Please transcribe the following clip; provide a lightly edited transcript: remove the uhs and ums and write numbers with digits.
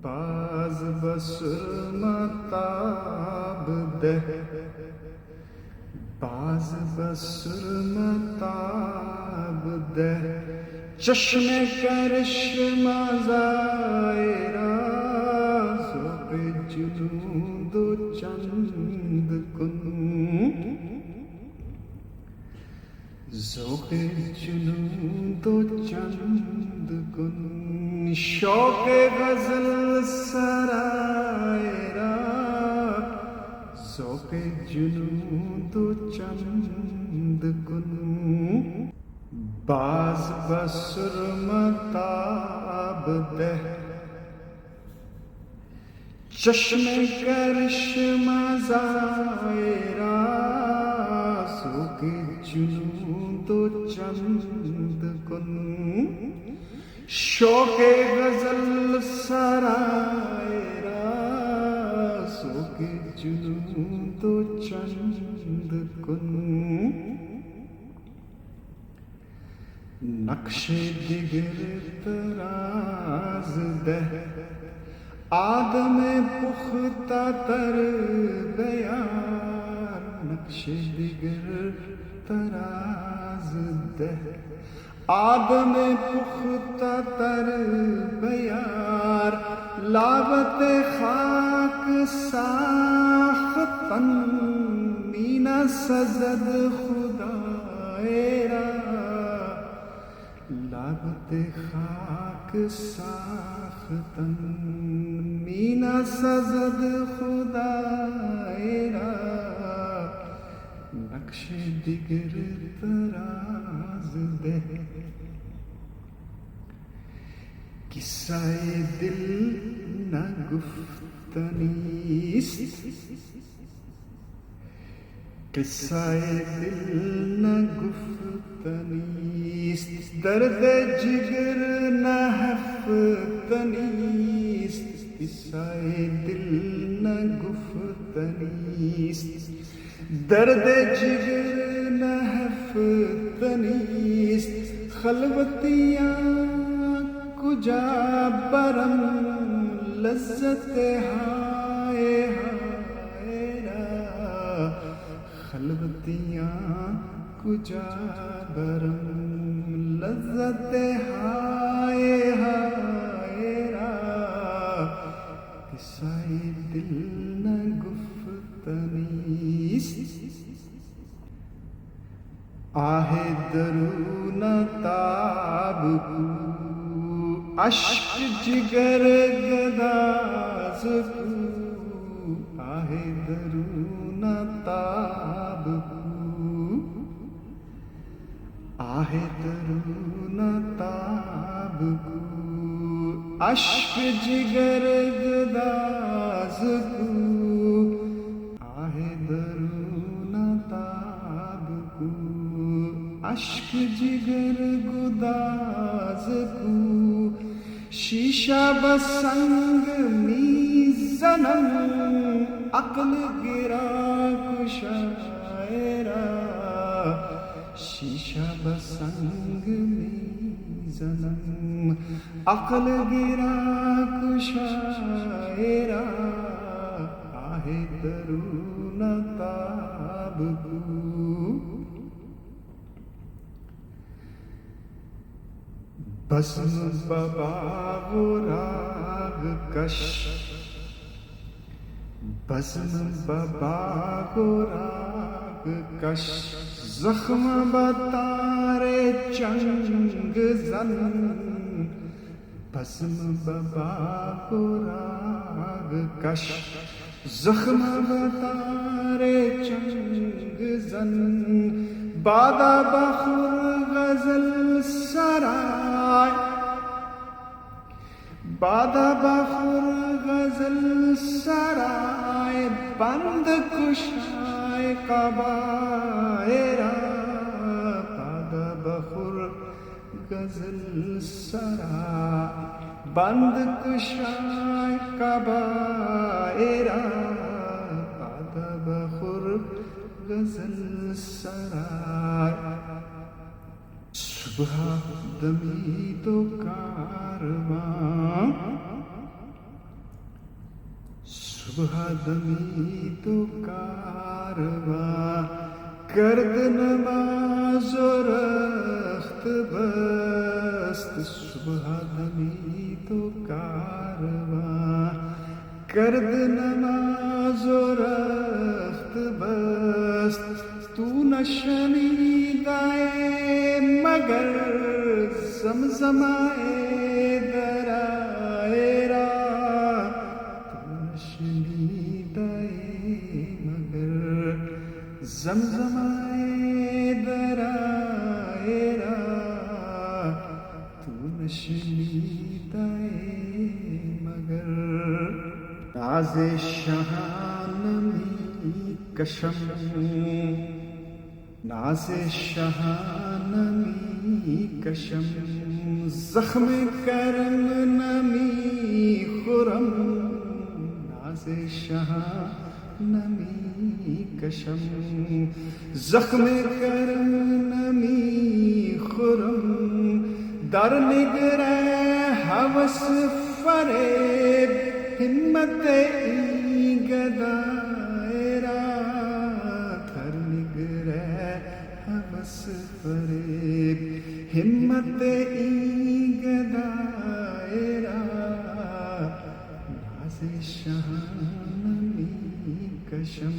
باز بسر متاب ده باز بسر متاب ده چشم کرشم زائرہ ذوق جنود و چند کن ذوق جنود و چند کن شوق غزل سرائرہ ذوق جنود و چند کن باز بسر متاب ده چشم کرشم زائرہ ذوق جنود و چند کن شوق غزل سرائرہ ذوق جنود و چند کن نقش دگر تراز ده آدم پختہ تر بیار نقش دگر تراز ده آدم پختہ تر بیار لابت خاک ساختن مینہ سزد خدائے را لابت خاک ساختن مینہ سزد خدائے را نقش دگر تراز ده قصہ دل نہ گفتنیست قصہ دل نہ گفتنیست درد جگر نہ ہفتنیست قصہ دل نہ گفتنیست درد جگر نہ ہفتنیست خلوتیاں کجا برم لذت ہائے ہائے را خلوتیاں کجا برم لذت ہائے ہائے را قصہ دل نہ گفتنیست آہ درون تاب کو اشک جگر گداز کو آہ درون تاب کو آہ درون تاب کو اشک جگر گداز کو آہ درون تاب کو اشک جگر گداز کو شیشہ بسنگ میزنم عقل گرا کشائرہ شیشہ بسنگ میزنم عقل گرا کشائرہ آہ درون تاب کو بزم بباغ و راگ کش بزم بباغ و راگ کش زخم بتار چنگ زن بزم بباغ و راگ کش زخم بتار چنگ زن بادہ بخور غزل سرائے بادہ بخور غزل سرائے بند کشائے قبائرہ بادہ بخور غزل سرائے بند کشائے قبائرہ بادہ بخور غزل سرائے صبح دمی تو کارواں صبح دمی تو کارواں کرد نماز و رخت بست صبح دمی تو کارواں کرد نماز و رخت بست تو نشنیدائے مگر زمزمائے درائے را تو نشنیدائے مگر زمزمائے درائے را تو نشنیدائے مگر ناز شہانمی کشم ناز شہانمی کشم زخم کرم نمی خرم ناز شہانمی کشم زخم کرم نمی خرم در نگرے ہوس فریب ہمت ای گدائے را در نگرے ہوس فریب ہمت ای گدائے را ناز شہانمی کشم